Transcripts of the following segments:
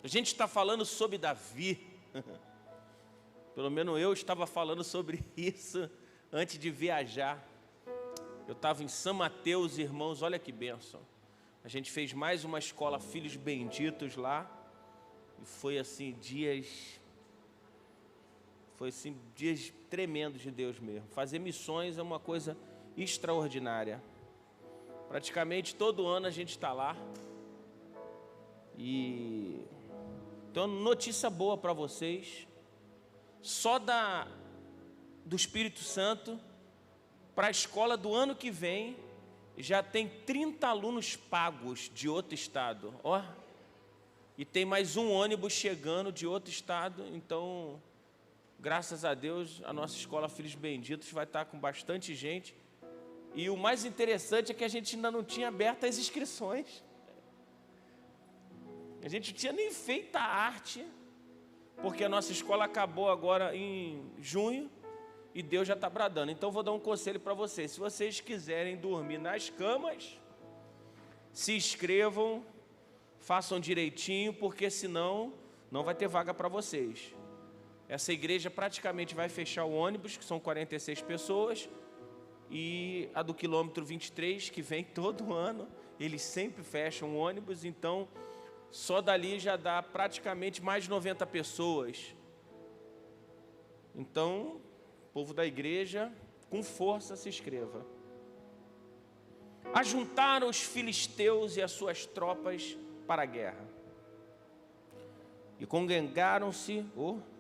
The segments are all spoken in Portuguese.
A gente está falando sobre Davi. Pelo menos eu estava falando sobre isso antes de viajar. Eu estava em São Mateus, irmãos, olha que bênção. A gente fez mais uma escola Filhos Benditos lá. E foi assim, dias tremendos de Deus mesmo. Fazer missões é uma coisa extraordinária. Praticamente todo ano a gente está lá. E então, notícia boa para vocês. Só do Espírito Santo, para a escola do ano que vem, já tem 30 alunos pagos de outro estado. Ó, e tem mais um ônibus chegando de outro estado. Então, graças a Deus, a nossa escola Filhos Benditos vai estar com bastante gente. E o mais interessante é que a gente ainda não tinha aberto as inscrições. A gente não tinha nem feito a arte, porque a nossa escola acabou agora em junho e Deus já está bradando. Então vou dar um conselho para vocês: se vocês quiserem dormir nas camas, se inscrevam, façam direitinho, porque senão não vai ter vaga para vocês. Essa igreja praticamente vai fechar o ônibus, que são 46 pessoas, e a do quilômetro 23, que vem todo ano, eles sempre fecham o ônibus. Então só dali já dá praticamente mais de 90 pessoas. Então, povo da igreja, com força se inscreva. Ajuntaram os filisteus e as suas tropas para a guerra. E congregaram-se,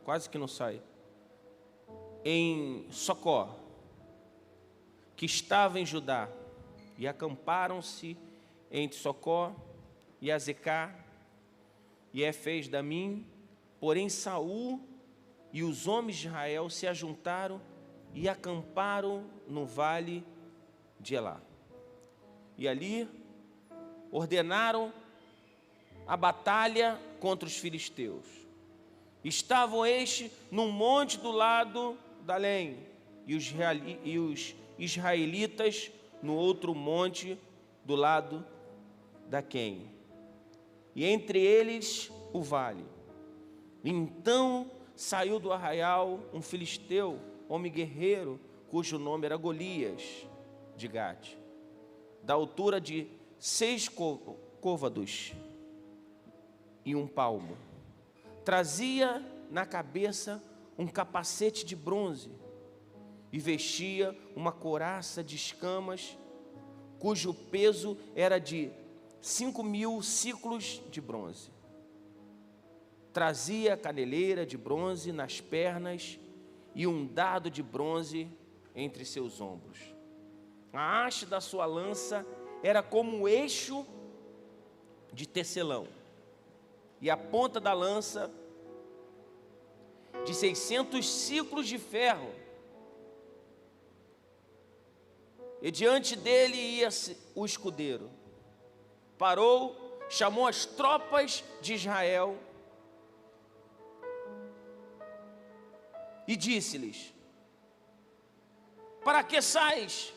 quase que não sai, em Socó, que estava em Judá, e acamparam-se entre Socó e Azecá, e Éfes Damim. Porém Saul e os homens de Israel se ajuntaram e acamparam no vale de Elá. E ali ordenaram a batalha contra os filisteus. Estavam estes num monte do lado da além, e os israelitas no outro monte do lado da Quém. E entre eles o vale. Então saiu do arraial um filisteu, homem guerreiro, cujo nome era Golias, de Gate, da altura de 6 côvados e 1 palmo. Trazia na cabeça um capacete de bronze e vestia uma couraça de escamas, cujo peso era de 5.000 ciclos de bronze. Trazia caneleira de bronze nas pernas e um dardo de bronze entre seus ombros. A haste da sua lança era como o eixo de tecelão, e a ponta da lança de 600 ciclos de ferro. E diante dele ia o escudeiro. Parou, chamou as tropas de Israel e disse-lhes: para que sais,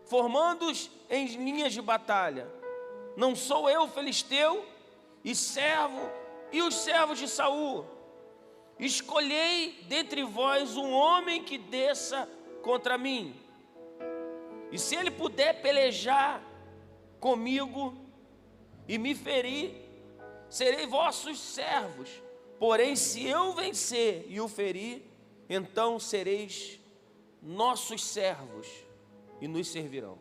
formando-os em linhas de batalha? Não sou eu filisteu e os servos de Saul? Escolhei dentre vós um homem que desça contra mim, e se ele puder pelejar comigo e me ferir, serei vossos servos. Porém, se eu vencer e o ferir, então sereis nossos servos e nos servirão.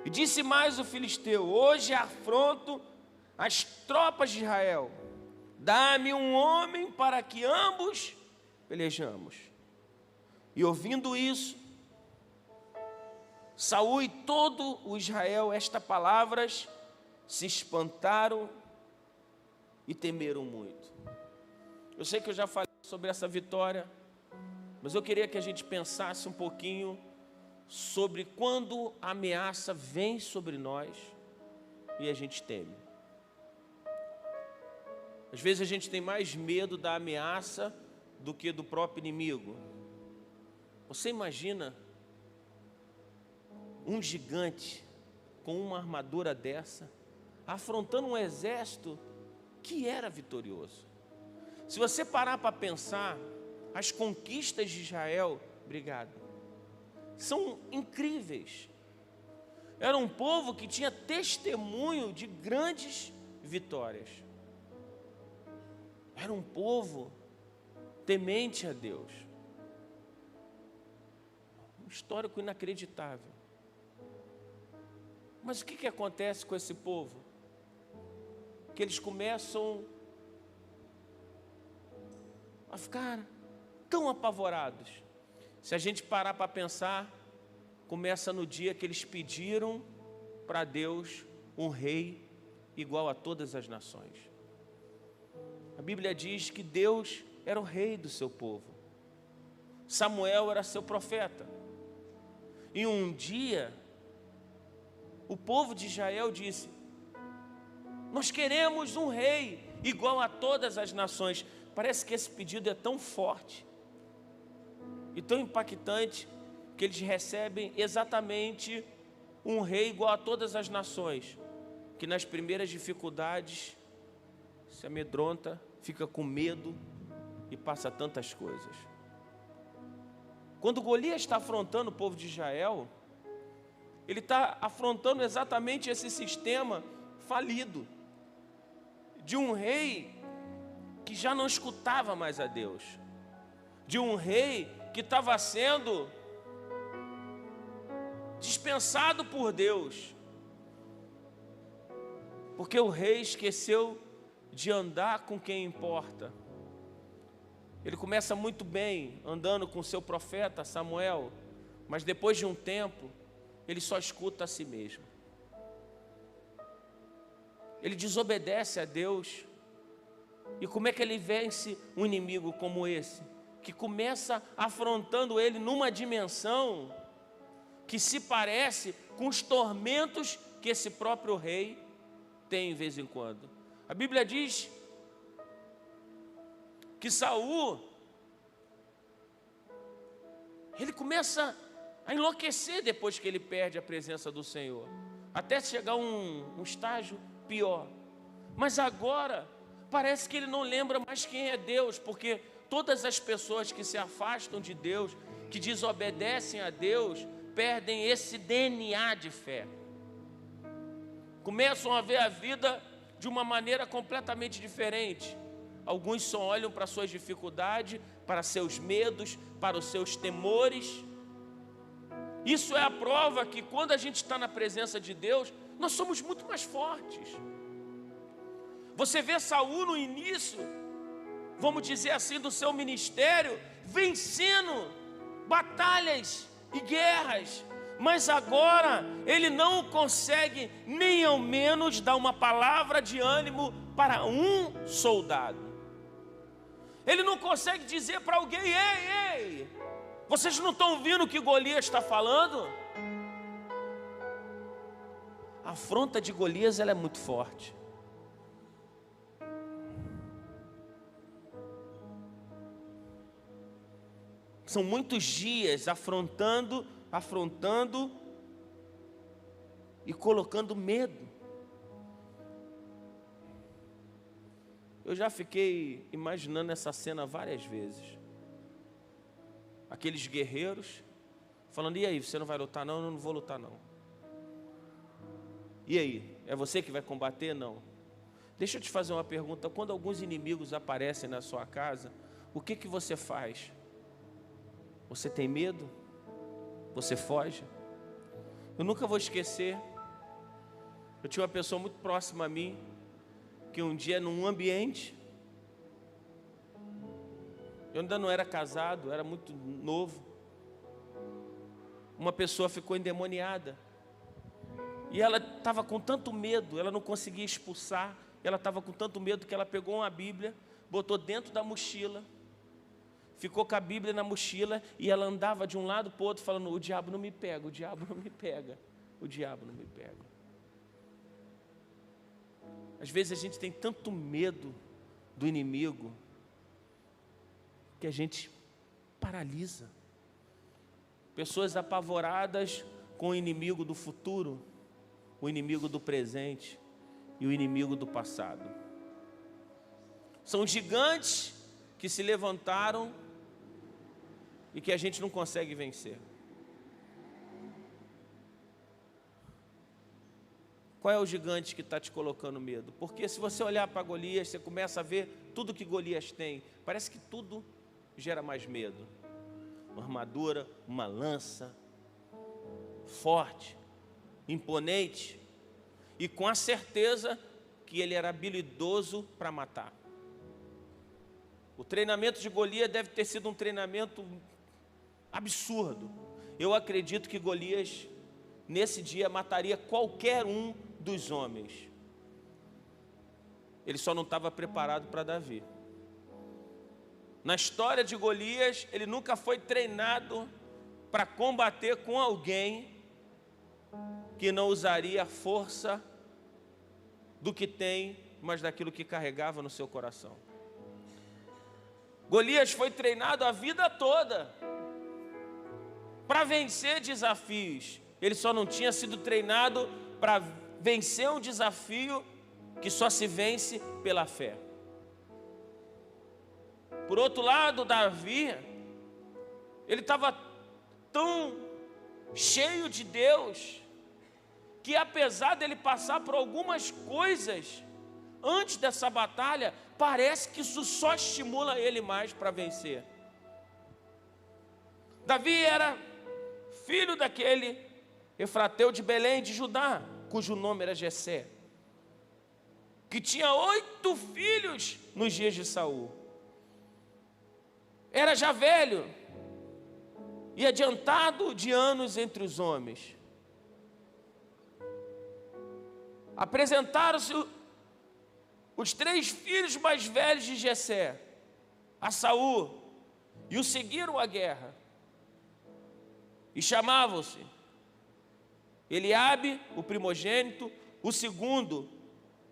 E disse mais o filisteu: hoje afronto as tropas de Israel, dá-me um homem para que ambos pelejamos. E ouvindo isso, Saul e todo o Israel, estas palavras, se espantaram e temeram muito. Eu sei que eu já falei sobre essa vitória, mas eu queria que a gente pensasse um pouquinho sobre quando a ameaça vem sobre nós e a gente teme. Às vezes a gente tem mais medo da ameaça do que do próprio inimigo. Você imagina um gigante com uma armadura dessa, afrontando um exército que era vitorioso. Se você parar para pensar, as conquistas de Israel, obrigado, são incríveis. Era um povo que tinha testemunho de grandes vitórias. Era um povo temente a Deus. Um histórico inacreditável. Mas o que acontece com esse povo? Que eles começam a ficar tão apavorados. Se a gente parar para pensar, começa no dia que eles pediram para Deus um rei igual a todas as nações. A Bíblia diz que Deus era o rei do seu povo. Samuel era seu profeta. E um dia, o povo de Israel disse: nós queremos um rei igual a todas as nações. Parece que esse pedido é tão forte e tão impactante que eles recebem exatamente um rei igual a todas as nações, que nas primeiras dificuldades se amedronta, fica com medo e passa tantas coisas. Quando Golias está afrontando o povo de Israel, ele está afrontando exatamente esse sistema falido, de um rei que já não escutava mais a Deus, de um rei que estava sendo dispensado por Deus, porque o rei esqueceu de andar com quem importa. Ele começa muito bem, andando com seu profeta Samuel, mas depois de um tempo, ele só escuta a si mesmo. Ele desobedece a Deus. E como é que ele vence um inimigo como esse? Que começa afrontando ele numa dimensão que se parece com os tormentos que esse próprio rei tem de vez em quando. A Bíblia diz que Saul, ele começa a enlouquecer depois que ele perde a presença do Senhor, até chegar a um estágio pior. Mas agora parece que ele não lembra mais quem é Deus, porque todas as pessoas que se afastam de Deus, que desobedecem a Deus, perdem esse DNA de fé. Começam a ver a vida de uma maneira completamente diferente. Alguns só olham para suas dificuldades, para seus medos, para os seus temores. Isso é a prova que quando a gente está na presença de Deus, nós somos muito mais fortes. Você vê Saul no início, vamos dizer assim, do seu ministério, vencendo batalhas e guerras, mas agora ele não consegue nem ao menos dar uma palavra de ânimo para um soldado. Ele não consegue dizer para alguém: ei, vocês não estão ouvindo o que Golias está falando? A afronta de Golias, ela é muito forte. São muitos dias afrontando e colocando medo. Eu já fiquei imaginando essa cena várias vezes. Aqueles guerreiros falando: e aí, você não vai lutar? Não, eu não vou lutar não. E aí, é você que vai combater? Não. Deixa eu te fazer uma pergunta: quando alguns inimigos aparecem na sua casa, o que você faz? Você tem medo? Você foge? Eu nunca vou esquecer, eu tinha uma pessoa muito próxima a mim, que um dia num ambiente, eu ainda não era casado, era muito novo, uma pessoa ficou endemoniada, e ela estava com tanto medo, ela não conseguia expulsar, ela estava com tanto medo que ela pegou uma Bíblia, botou dentro da mochila, ficou com a Bíblia na mochila e ela andava de um lado para o outro falando: o diabo não me pega, o diabo não me pega, o diabo não me pega. Às vezes a gente tem tanto medo do inimigo que a gente paralisa. Pessoas apavoradas com o inimigo do futuro, o inimigo do presente e o inimigo do passado. São gigantes que se levantaram e que a gente não consegue vencer. Qual é o gigante que está te colocando medo? Porque se você olhar para Golias, você começa a ver tudo que Golias tem. Parece que tudo gera mais medo. Uma armadura, uma lança, forte, imponente, e com a certeza que ele era habilidoso para matar. O treinamento de Golias deve ter sido um treinamento absurdo. Eu acredito que Golias, nesse dia, mataria qualquer um dos homens. Ele só não estava preparado para Davi. Na história de Golias, ele nunca foi treinado para combater com alguém que não usaria a força do que tem, mas daquilo que carregava no seu coração. Golias foi treinado a vida toda para vencer desafios. Ele só não tinha sido treinado para vencer um desafio que só se vence pela fé. Por outro lado, Davi, ele estava tão cheio de Deus, que apesar dele passar por algumas coisas antes dessa batalha, parece que isso só estimula ele mais para vencer. Davi era filho daquele Efrateu de Belém de Judá, cujo nome era Jessé, que tinha 8 filhos nos dias de Saul. Era já velho e adiantado de anos entre os homens. Apresentaram-se os 3 filhos mais velhos de Jessé a Saul e o seguiram à guerra. E chamavam-se Eliabe, o primogênito, o segundo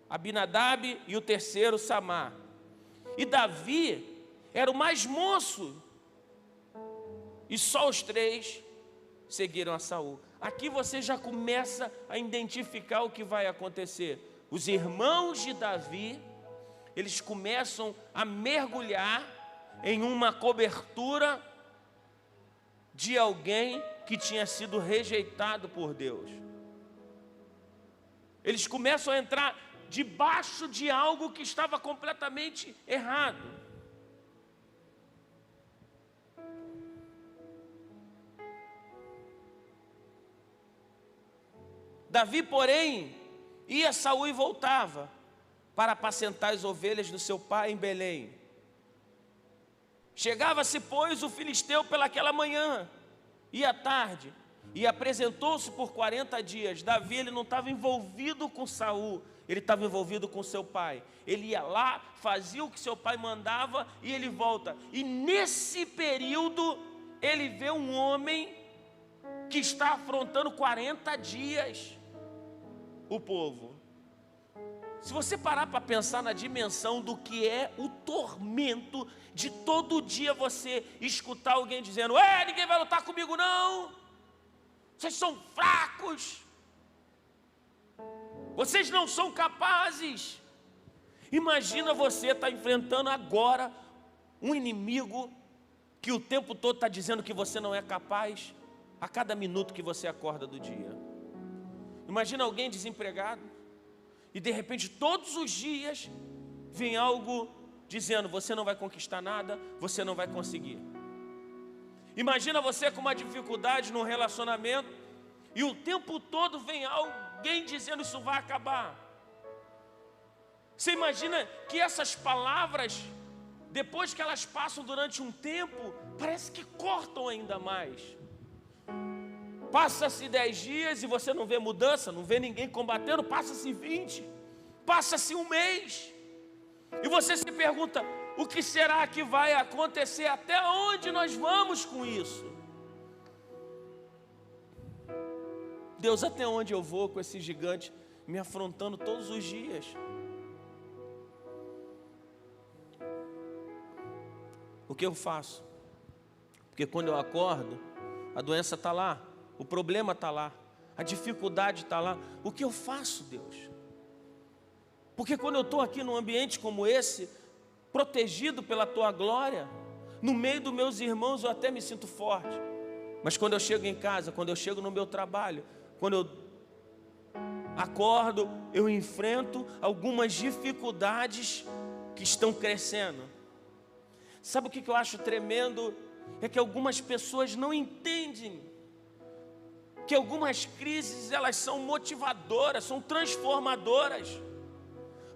Abinadab e o terceiro Samar. E Davi era o mais moço, e só os 3 seguiram a Saul. Aqui você já começa a identificar o que vai acontecer. Os irmãos de Davi, eles começam a mergulhar em uma cobertura de alguém que tinha sido rejeitado por Deus. Eles começam a entrar debaixo de algo que estava completamente errado. Davi, porém, ia a Saul e voltava para apacentar as ovelhas do seu pai em Belém. Chegava-se, pois, o filisteu pelaquela manhã e à tarde, e apresentou-se por 40 dias. Davi, ele não estava envolvido com Saul, ele estava envolvido com seu pai. Ele ia lá, fazia o que seu pai mandava e ele volta. E nesse período, ele vê um homem que está afrontando 40 dias o povo. Se você parar para pensar na dimensão do que é o tormento de todo dia você escutar alguém dizendo: ninguém vai lutar comigo não, vocês são fracos, vocês não são capazes. Imagina você estar enfrentando agora um inimigo que o tempo todo está dizendo que você não é capaz, a cada minuto que você acorda do dia. Imagina alguém desempregado e de repente todos os dias vem algo dizendo: você não vai conquistar nada, você não vai conseguir. Imagina você com uma dificuldade no relacionamento e o tempo todo vem alguém dizendo: isso vai acabar. Você imagina que essas palavras, depois que elas passam durante um tempo, parece que cortam ainda mais. Passa-se 10 dias e você não vê mudança, não vê ninguém combatendo. Passa-se 20, passa-se um mês, e você se pergunta: o que será que vai acontecer? Até onde nós vamos com isso? Deus, até onde eu vou com esse gigante me afrontando todos os dias? O que eu faço? Porque quando eu acordo, a doença está lá, o problema está lá, a dificuldade está lá. O que eu faço, Deus? Porque quando eu estou aqui num ambiente como esse, protegido pela tua glória. No meio dos meus irmãos eu até me sinto forte. Mas quando eu chego em casa, quando eu chego no meu trabalho, quando eu acordo, eu enfrento algumas dificuldades que estão crescendo. Sabe o que eu acho tremendo? É que algumas pessoas não entendem que algumas crises, elas são motivadoras, são transformadoras,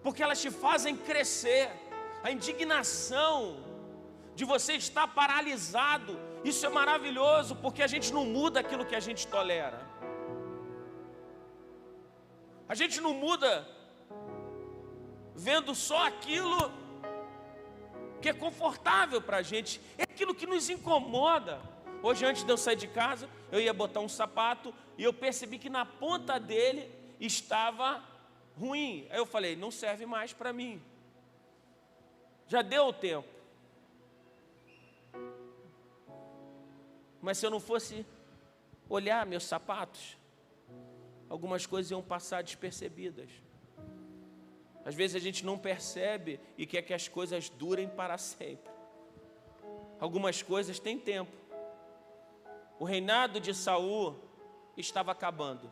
porque elas te fazem crescer. A indignação de você estar paralisado, isso é maravilhoso, porque a gente não muda aquilo que a gente tolera. A gente não muda vendo só aquilo que é confortável para a gente, é aquilo que nos incomoda. Hoje, antes de eu sair de casa, eu ia botar um sapato e eu percebi que na ponta dele estava ruim. Aí eu falei, não serve mais para mim. Já deu o tempo. Mas se eu não fosse olhar meus sapatos, algumas coisas iam passar despercebidas. Às vezes a gente não percebe e quer que as coisas durem para sempre. Algumas coisas têm tempo. O reinado de Saul estava acabando.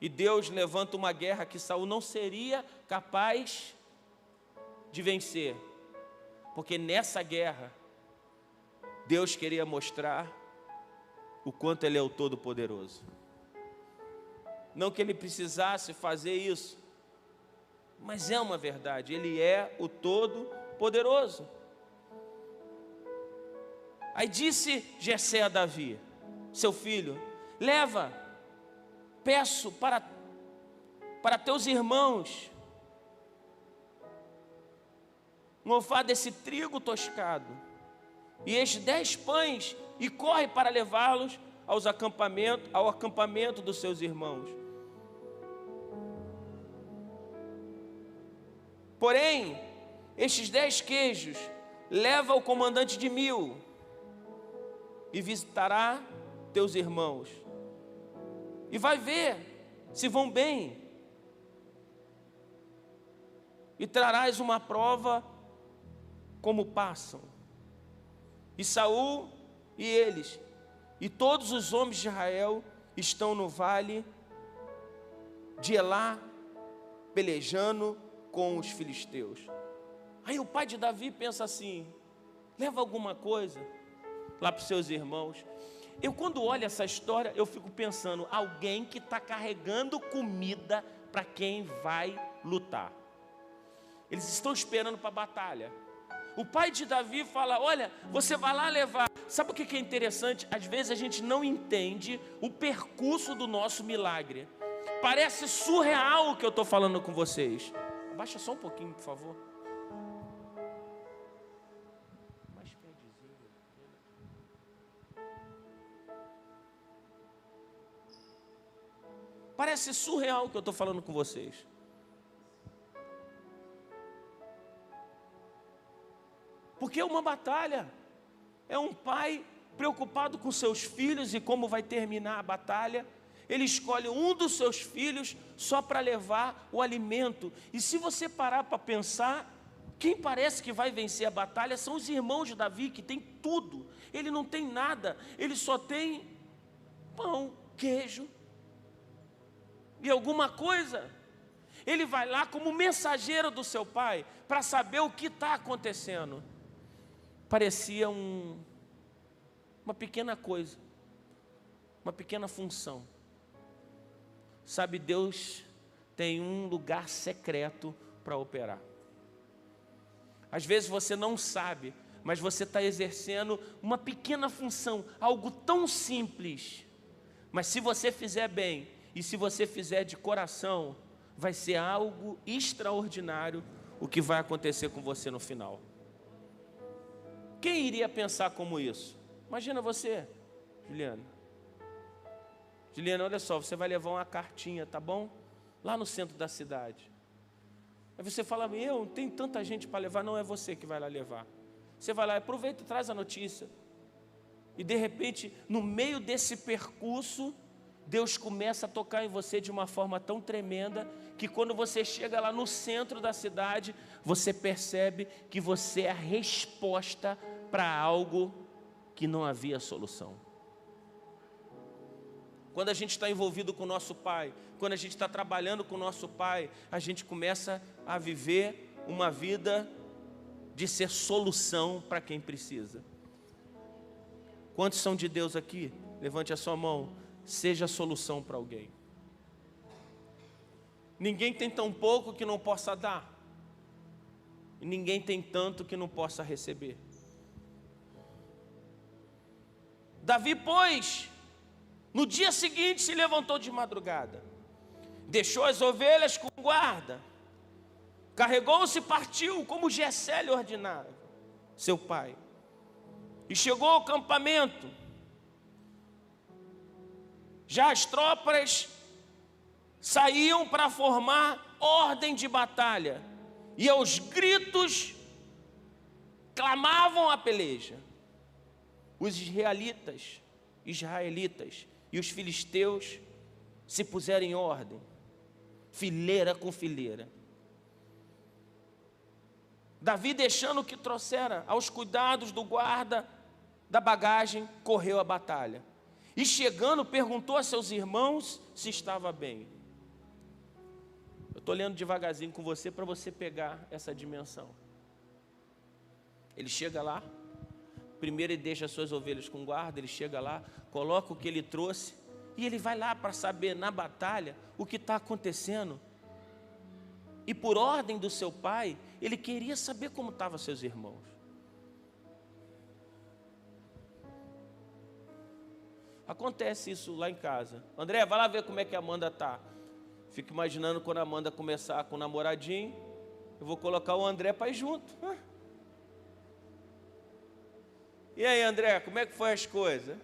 E Deus levanta uma guerra que Saul não seria capaz de vencer. Porque nessa guerra, Deus queria mostrar o quanto Ele é o Todo-Poderoso. Não que Ele precisasse fazer isso, mas é uma verdade, Ele é o Todo-Poderoso. Aí disse Jessé a Davi, seu filho, leva, peço para teus irmãos um ofá desse trigo toscado, e estes 10 pães, e corre para levá-los ao acampamento dos seus irmãos. Porém, estes 10 queijos, leva ao comandante de 1000, e visitará teus irmãos, e vai ver se vão bem, e trarás uma prova como passam. E Saul e eles, e todos os homens de Israel, estão no vale de Elá, pelejando com os filisteus. Aí o pai de Davi pensa assim, leva alguma coisa lá para os seus irmãos. Eu quando olho essa história, eu fico pensando, alguém que está carregando comida para quem vai lutar. Eles estão esperando para a batalha. O pai de Davi fala, olha, você vai lá levar. Sabe o que é interessante? Às vezes a gente não entende o percurso do nosso milagre. Parece surreal o que eu estou falando com vocês. Abaixa só um pouquinho, por favor. Mais pertinho. Parece surreal o que eu estou falando com vocês. Porque é uma batalha. É um pai preocupado com seus filhos e como vai terminar a batalha. Ele escolhe um dos seus filhos só para levar o alimento. E se você parar para pensar, quem parece que vai vencer a batalha são os irmãos de Davi, que tem tudo. Ele não tem nada, ele só tem pão, queijo e alguma coisa. Ele vai lá como mensageiro do seu pai para saber o que está acontecendo. Parecia uma pequena coisa, uma pequena função. Sabe, Deus tem um lugar secreto para operar. Às vezes você não sabe, mas você está exercendo uma pequena função, algo tão simples. Mas se você fizer bem, e se você fizer de coração, vai ser algo extraordinário o que vai acontecer com você no final. Quem iria pensar como isso? Imagina você, Juliana. Juliana, olha só, você vai levar uma cartinha, tá bom? Lá no centro da cidade. Aí você fala, não tem tanta gente para levar, não é você que vai lá levar. Você vai lá, aproveita e traz a notícia. E de repente, no meio desse percurso, Deus começa a tocar em você de uma forma tão tremenda, que quando você chega lá no centro da cidade, você percebe que você é a resposta para algo que não havia solução. Quando a gente está envolvido com o nosso Pai, quando a gente está trabalhando com o nosso Pai, a gente começa a viver uma vida de ser solução para quem precisa. Quantos são de Deus aqui? Levante a sua mão. Seja solução para alguém. Ninguém tem tão pouco que não possa dar. E ninguém tem tanto que não possa receber. Davi, pois, no dia seguinte se levantou de madrugada, deixou as ovelhas com guarda, carregou-se e partiu, como Jessé lhe ordenava, seu pai, e chegou ao campamento. Já as tropas saíam para formar ordem de batalha, e aos gritos clamavam a peleja. Os israelitas e os filisteus se puseram em ordem, fileira com fileira. Davi, deixando o que trouxera aos cuidados do guarda da bagagem, correu à batalha. E chegando, perguntou a seus irmãos se estava bem. Eu estou lendo devagarzinho com você para você pegar essa dimensão. Ele chega lá, primeiro ele deixa as suas ovelhas com guarda, ele chega lá, coloca o que ele trouxe, e ele vai lá para saber na batalha o que está acontecendo. E por ordem do seu pai, ele queria saber como estavam seus irmãos. Acontece isso lá em casa. André, vai lá ver como é que a Amanda está. Fico imaginando quando a Amanda começar com o namoradinho, eu vou colocar o André para ir junto. E aí, André, como é que foi as coisas?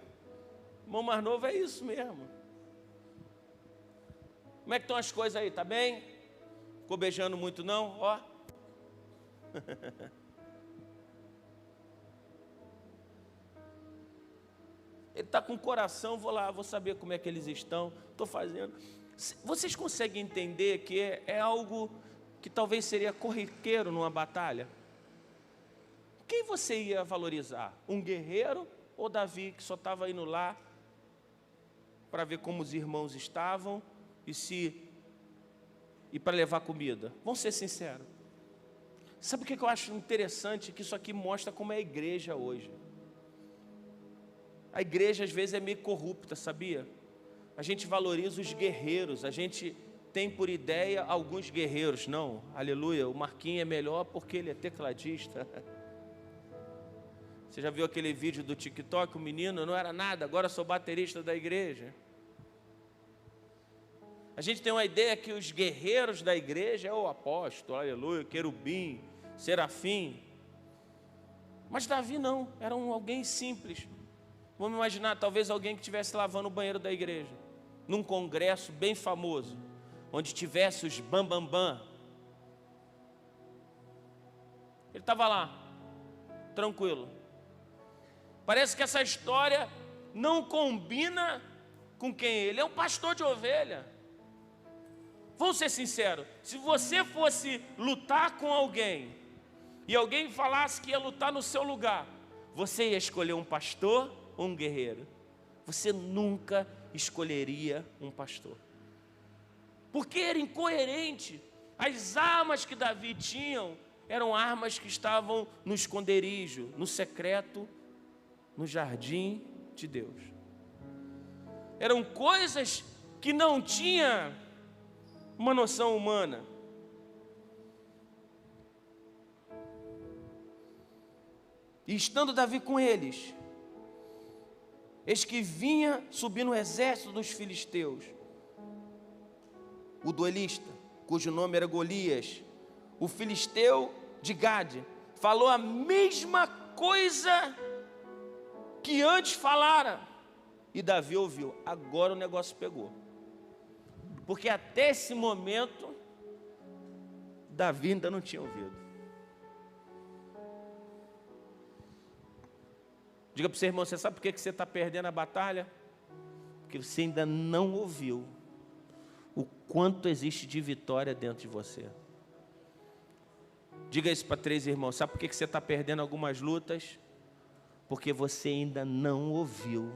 Irmão mais novo é isso mesmo. Como é que estão as coisas aí? Tá bem? Ficou beijando muito não? Ó. Ele está com o coração, vou lá, vou saber como é que eles estão. Estou fazendo. Vocês conseguem entender que é algo que talvez seria corriqueiro numa batalha? Quem você ia valorizar? Um guerreiro ou Davi, que só estava indo lá para ver como os irmãos estavam e para levar comida? Vamos ser sinceros. Sabe o que eu acho interessante? Que isso aqui mostra como é a igreja hoje. A igreja às vezes é meio corrupta, sabia? A gente valoriza os guerreiros, a gente tem por ideia alguns guerreiros. Não, aleluia, o Marquinhos é melhor porque ele é tecladista. Você já viu aquele vídeo do TikTok? O menino não era nada, agora sou baterista da igreja. A gente tem uma ideia que os guerreiros da igreja é o apóstolo, aleluia, querubim, serafim. Mas Davi não, era alguém simples. Vamos imaginar, talvez alguém que estivesse lavando o banheiro da igreja, num congresso bem famoso, onde tivesse os bambambam. Ele estava lá, tranquilo. Parece que essa história não combina com quem ele é um pastor de ovelha. Vamos ser sinceros, se você fosse lutar com alguém, e alguém falasse que ia lutar no seu lugar, você ia escolher um pastor ou um guerreiro? Você nunca escolheria um pastor, porque era incoerente. As armas que Davi tinha eram armas que estavam no esconderijo, no secreto, no jardim de Deus. Eram coisas que não tinha uma noção humana. E estando Davi com eles, eis que vinha subindo o exército dos filisteus, o duelista, cujo nome era Golias, o filisteu de Gade, falou a mesma coisa que antes falara, e Davi ouviu. Agora o negócio pegou, porque até esse momento Davi ainda não tinha ouvido. Diga para o seu irmão, você sabe por que você está perdendo a batalha? Porque porque você ainda não ouviu o quanto existe de vitória dentro de você. Diga isso para 3 irmãos. Sabe por que você está perdendo algumas lutas? Porque você ainda não ouviu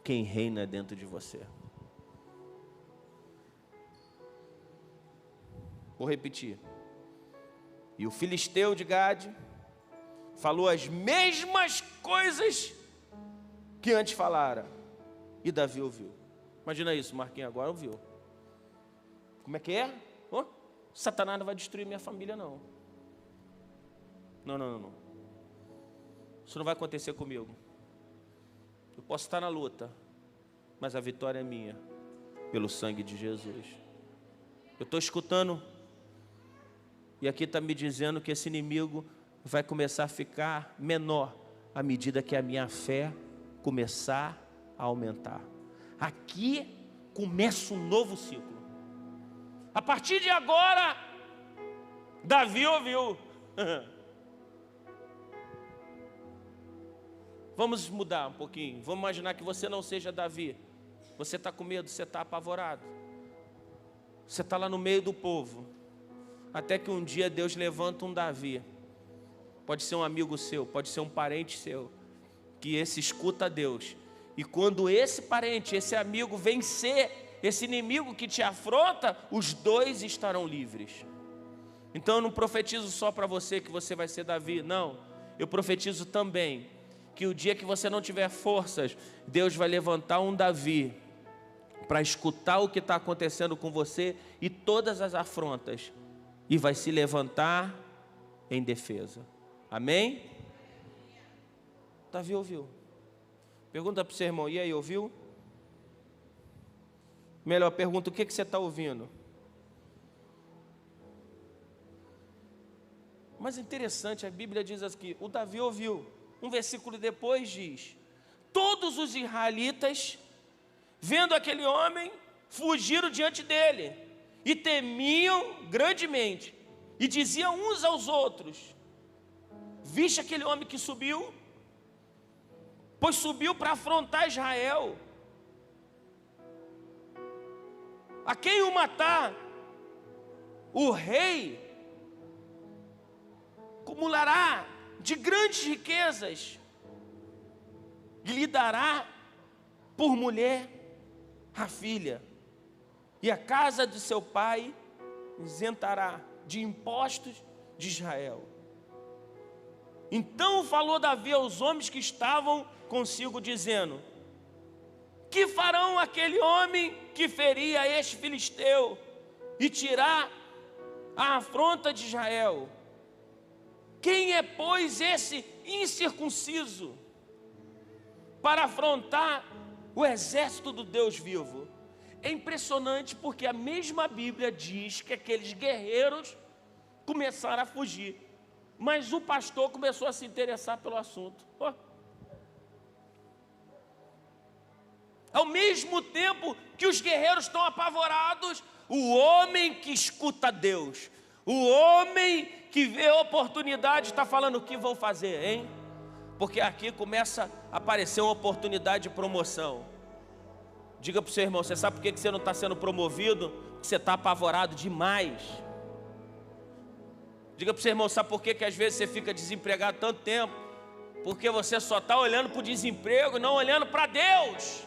quem reina dentro de você. Vou repetir. E o filisteu de Gade falou as mesmas coisas que antes falara. E Davi ouviu. Imagina isso, Marquinhos agora ouviu. Como é que é? Oh, Satanás não vai destruir minha família, não. Não. Isso não vai acontecer comigo. Eu posso estar na luta, mas a vitória é minha, pelo sangue de Jesus. Eu estou escutando, e aqui está me dizendo que esse inimigo vai começar a ficar menor, à medida que a minha fé começar a aumentar. Aqui começa um novo ciclo. A partir de agora, Davi ouviu. Vamos mudar um pouquinho. Vamos imaginar que você não seja Davi. Você está com medo, você está apavorado. Você está lá no meio do povo. Até que um dia Deus levanta um Davi. Pode ser um amigo seu, pode ser um parente seu, que esse escuta a Deus. E quando esse parente, esse amigo vencer esse inimigo que te afronta, os dois estarão livres. Então eu não profetizo só para você que você vai ser Davi, não. Eu profetizo também que o dia que você não tiver forças, Deus vai levantar um Davi para escutar o que está acontecendo com você e todas as afrontas, e vai se levantar em defesa. Amém? Davi ouviu. Pergunta para o seu irmão, e aí, ouviu? Melhor, pergunta, o que você está ouvindo? Mas interessante, a Bíblia diz aqui, o Davi ouviu. Um versículo depois diz, todos os israelitas, vendo aquele homem, fugiram diante dele, e temiam grandemente, e diziam uns aos outros, viste aquele homem que subiu? Pois subiu para afrontar Israel. A quem o matar, o rei acumulará de grandes riquezas e lhe dará por mulher a filha, e a casa de seu pai isentará de impostos de Israel. Então falou Davi aos homens que estavam consigo, dizendo, que farão aquele homem que feria este filisteu e tirar a afronta de Israel? Quem é, pois, esse incircunciso para afrontar o exército do Deus vivo? É impressionante porque a mesma Bíblia diz que aqueles guerreiros começaram a fugir, mas o pastor começou a se interessar pelo assunto. Ao mesmo tempo que os guerreiros estão apavorados, o homem que escuta Deus, o homem que vê a oportunidade, está falando o que vão fazer, hein? Porque aqui começa a aparecer uma oportunidade de promoção. Diga para o seu irmão, você sabe por que você não está sendo promovido? Porque você está apavorado demais. Diga para o seu irmão, sabe por que às vezes você fica desempregado tanto tempo? Porque você só está olhando para o desemprego e não olhando para Deus.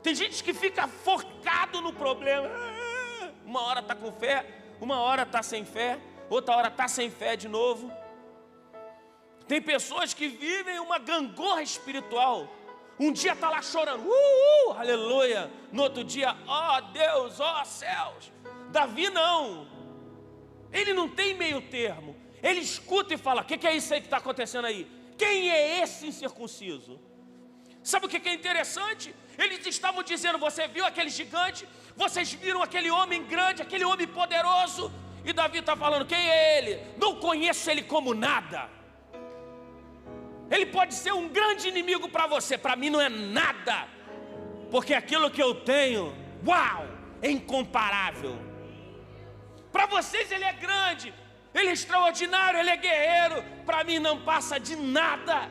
Tem gente que fica focado no problema. Uma hora está com fé, uma hora está sem fé, outra hora está sem fé de novo. Tem pessoas que vivem uma gangorra espiritual. Um dia está lá chorando, aleluia. No outro dia, ó Deus, ó céus. Davi não. Ele não tem meio termo. Ele escuta e fala, o que é isso aí que está acontecendo aí? Quem é esse incircunciso? Sabe o que é interessante? Eles estavam dizendo, você viu aquele gigante? Vocês viram aquele homem grande, aquele homem poderoso? E Davi está falando, quem é ele? Não conheço ele como nada. Ele pode ser um grande inimigo para você, para mim não é nada. Porque aquilo que eu tenho, uau, é incomparável. Para vocês ele é grande, ele é extraordinário, ele é guerreiro. Para mim não passa de nada.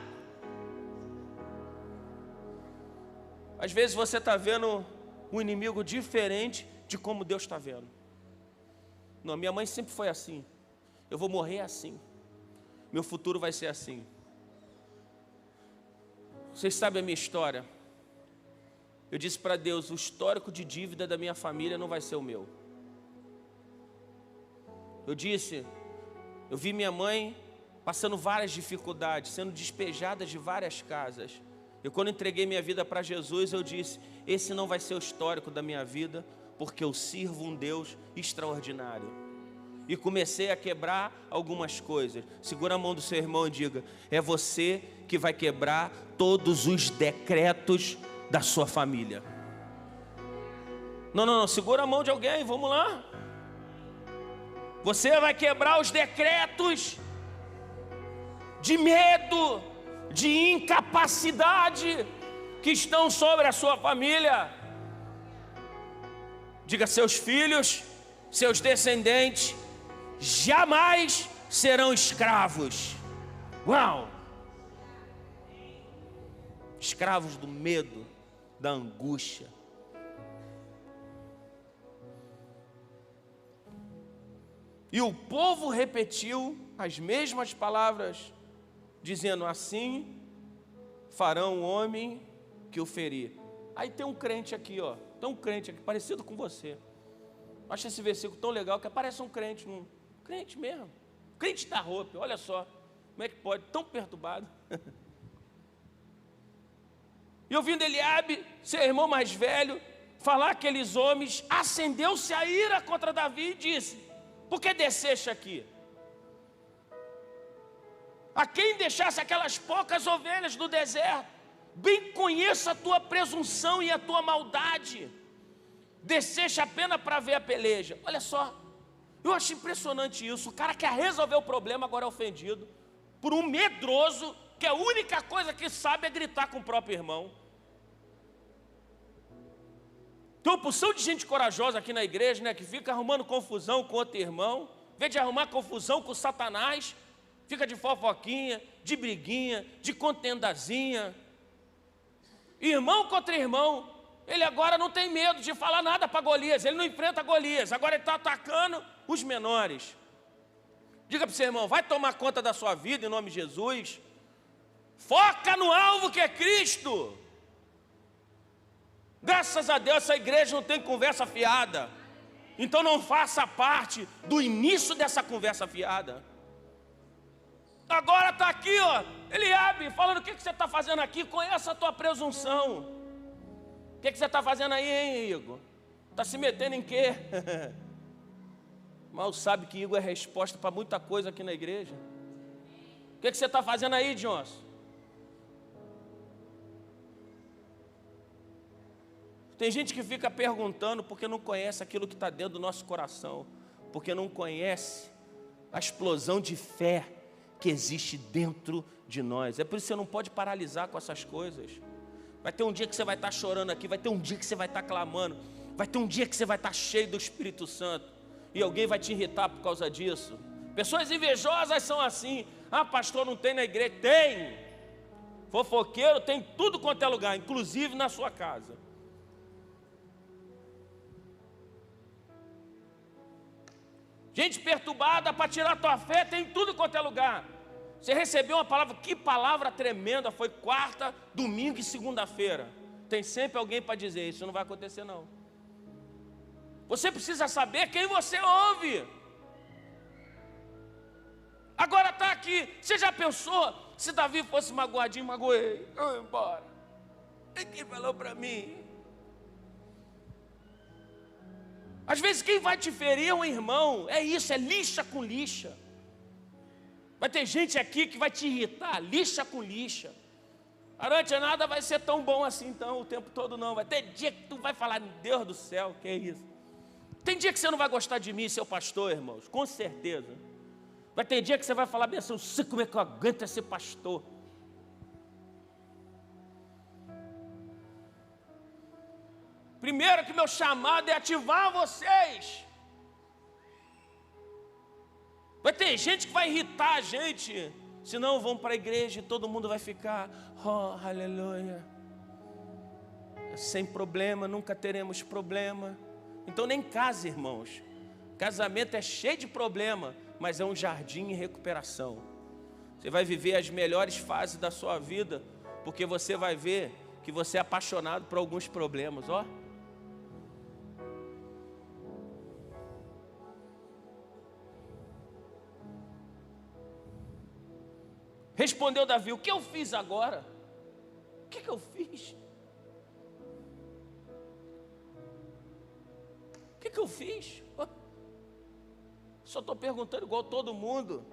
Às vezes você está vendo um inimigo diferente de como Deus está vendo. Não, minha mãe sempre foi assim. Eu vou morrer assim. Meu futuro vai ser assim. Vocês sabem a minha história. Eu disse para Deus, o histórico de dívida da minha família não vai ser o meu. Eu vi minha mãe passando várias dificuldades, sendo despejada de várias casas. E quando entreguei minha vida para Jesus, eu disse, esse não vai ser o histórico da minha vida, porque eu sirvo um Deus extraordinário. E comecei a quebrar algumas coisas. Segura a mão do seu irmão e diga, é você que vai quebrar todos os decretos da sua família. Não, segura a mão de alguém, vamos lá. Você vai quebrar os decretos de medo, de incapacidade que estão sobre a sua família. Diga, seus filhos, seus descendentes jamais serão escravos. Uau! Escravos do medo, da angústia. E o povo repetiu as mesmas palavras, dizendo, assim farão o homem que o ferir. Aí tem um crente aqui, ó. Tem um crente aqui, parecido com você. Acho esse versículo tão legal que parece um crente mesmo. Crente da roupa, olha só. Como é que pode? Tão perturbado. E ouvindo Eliabe, seu irmão mais velho, falar aqueles homens, acendeu-se a ira contra Davi e disse, por que desceste aqui? A quem deixasse aquelas poucas ovelhas do deserto? Bem conheço a tua presunção e a tua maldade. Desceste apenas para ver a peleja. Olha só, eu acho impressionante isso. O cara quer resolver o problema, agora é ofendido por um medroso, que a única coisa que sabe é gritar com o próprio irmão. Tem uma porção de gente corajosa aqui na igreja, né, que fica arrumando confusão com outro irmão, em vez de arrumar confusão com Satanás, fica de fofoquinha, de briguinha, de contendazinha. Irmão contra irmão, ele agora não tem medo de falar nada para Golias, ele não enfrenta Golias, agora ele está atacando os menores. Diga para o seu irmão, vai tomar conta da sua vida em nome de Jesus. Foca no alvo que é Cristo. Graças a Deus essa igreja não tem conversa fiada. Então não faça parte do início dessa conversa fiada. Agora está aqui, ó, Eliabe, falando o que você está fazendo aqui, conhece a tua presunção. O que você está fazendo aí, hein, Igor? Está se metendo em quê? Mal sabe que Igor é resposta para muita coisa aqui na igreja. O que você está fazendo aí, Johnson? Tem gente que fica perguntando porque não conhece aquilo que está dentro do nosso coração, porque não conhece a explosão de fé que existe dentro de nós. É por isso que você não pode paralisar com essas coisas. Vai ter um dia que você vai estar chorando aqui, vai ter um dia que você vai estar clamando, vai ter um dia que você vai estar cheio do Espírito Santo, e alguém vai te irritar por causa disso. Pessoas invejosas são assim. Ah, pastor, não tem na igreja. Tem. Fofoqueiro tem tudo quanto é lugar, inclusive na sua casa. Gente perturbada para tirar a tua fé, tem tudo quanto é lugar. Você recebeu uma palavra, que palavra tremenda, foi quarta, domingo e segunda-feira. Tem sempre alguém para dizer, isso não vai acontecer não. Você precisa saber quem você ouve. Agora está aqui, você já pensou, se Davi fosse magoadinho, magoei, eu vou embora. Quem falou para mim? Às vezes quem vai te ferir é um irmão, é isso, é lixa com lixa. Vai ter gente aqui que vai te irritar, lixa com lixa. Arante, nada vai ser tão bom assim então, o tempo todo não. Vai ter dia que tu vai falar, Deus do céu, que é isso? Tem dia que você não vai gostar de mim, seu pastor, irmãos, com certeza. Vai ter dia que você vai falar, bem assim, eu sei como é que eu aguento ser pastor. Primeiro que meu chamado é ativar vocês. Vai ter gente que vai irritar a gente. Senão vão para a igreja e todo mundo vai ficar, oh, aleluia. sem problema, nunca teremos problema. Então nem case, irmãos. Casamento é cheio de problema, mas é um jardim em recuperação. Você vai viver as melhores fases da sua vida, porque você vai ver que você é apaixonado por alguns problemas, ó. Respondeu Davi: o que eu fiz agora? O que eu fiz? O que eu fiz? Só estou perguntando igual todo mundo.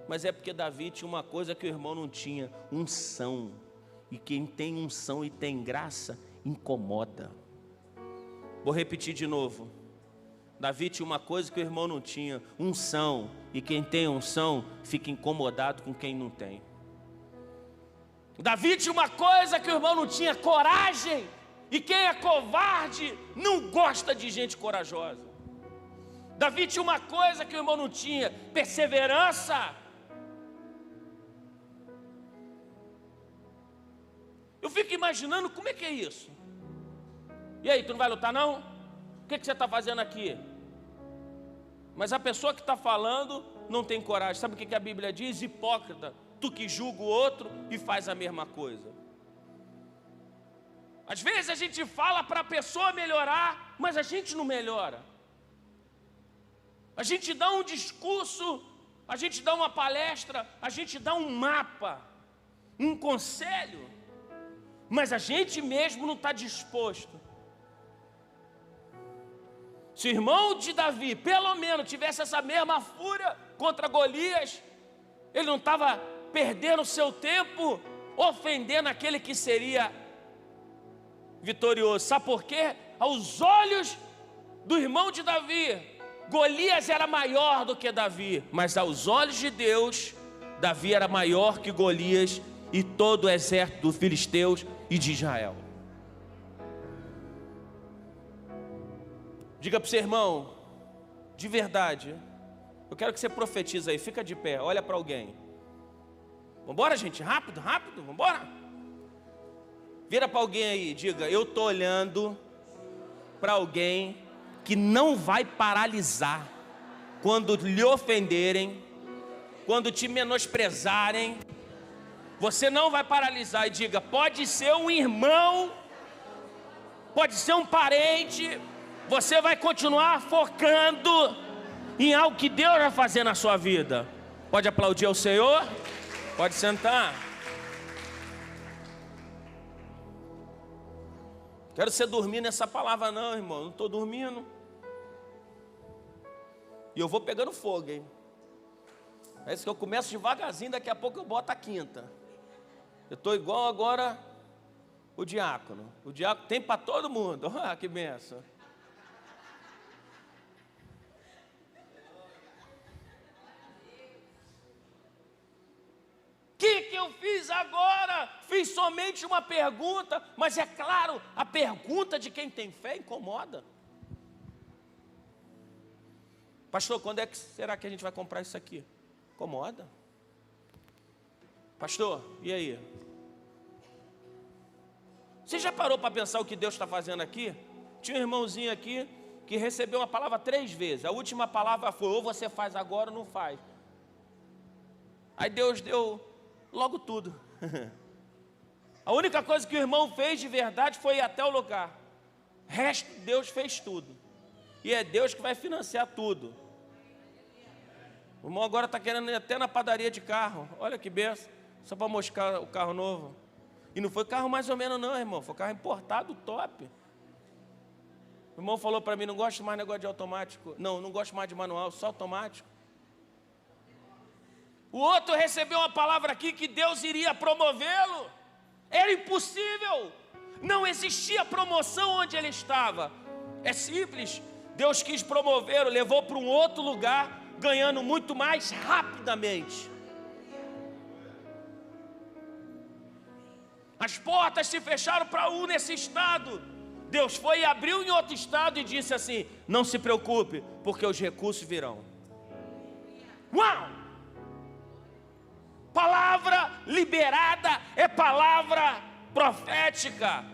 Mas é porque Davi tinha uma coisa que o irmão não tinha: unção. E quem tem unção e tem graça, incomoda. Vou repetir de novo. Davi tinha uma coisa que o irmão não tinha: unção. E quem tem unção fica incomodado com quem não tem. Davi tinha uma coisa que o irmão não tinha: coragem. E quem é covarde não gosta de gente corajosa. Davi tinha uma coisa que o irmão não tinha: perseverança. Eu fico imaginando como é que é isso. E aí, tu não vai lutar não? O que você está fazendo aqui? Mas a pessoa que está falando não tem coragem. Sabe o que a Bíblia diz? Hipócrita, tu que julga o outro e faz a mesma coisa. Às vezes a gente fala para a pessoa melhorar, mas a gente não melhora. A gente dá um discurso, a gente dá uma palestra, a gente dá um mapa, um conselho, mas a gente mesmo não está disposto. Se o irmão de Davi, pelo menos, tivesse essa mesma fúria contra Golias, ele não estava perdendo seu tempo ofendendo aquele que seria vitorioso. Sabe por quê? Aos olhos do irmão de Davi, Golias era maior do que Davi, mas aos olhos de Deus, Davi era maior que Golias e todo o exército dos filisteus e de Israel. Diga para o seu irmão, de verdade, eu quero que você profetize aí, fica de pé, olha para alguém. Vambora, gente, rápido, rápido, vambora. Vira para alguém aí, diga: eu estou olhando para alguém que não vai paralisar quando lhe ofenderem, quando te menosprezarem. Você não vai paralisar. E diga: pode ser um irmão, pode ser um parente, você vai continuar focando em algo que Deus vai fazer na sua vida. Pode aplaudir ao Senhor? Pode sentar. Quero você dormir nessa palavra não, irmão. Não estou dormindo. E eu vou pegando fogo, hein? É isso que eu começo devagarzinho, daqui a pouco eu boto a quinta. Eu estou igual agora o diácono. O diácono tem para todo mundo. Ah, que benção. O que eu fiz agora? Fiz somente uma pergunta, mas é claro, a pergunta de quem tem fé incomoda. Pastor, quando é que será que a gente vai comprar isso aqui? Incomoda. Pastor, e aí? Você já parou para pensar o que Deus está fazendo aqui? Tinha um irmãozinho aqui que recebeu uma palavra 3 vezes. A última palavra foi: ou você faz agora ou não faz. Aí Deus deu logo tudo. A única coisa que o irmão fez de verdade foi ir até o lugar. O resto, Deus fez tudo. E é Deus que vai financiar tudo. O irmão agora está querendo ir até na padaria de carro. Olha que benção. Só para mostrar o carro novo. E não foi carro mais ou menos não, irmão. Foi carro importado top. O irmão falou para mim: não gosto mais de negócio de automático. Não gosto mais de manual, só automático. O outro recebeu uma palavra aqui que Deus iria promovê-lo. Era impossível. Não existia promoção onde ele estava. É simples. Deus quis promovê-lo, levou para um outro lugar, ganhando muito mais rapidamente. As portas se fecharam para um nesse estado. Deus foi e abriu em outro estado e disse assim: não se preocupe, porque os recursos virão. Uau! Palavra liberada é palavra profética.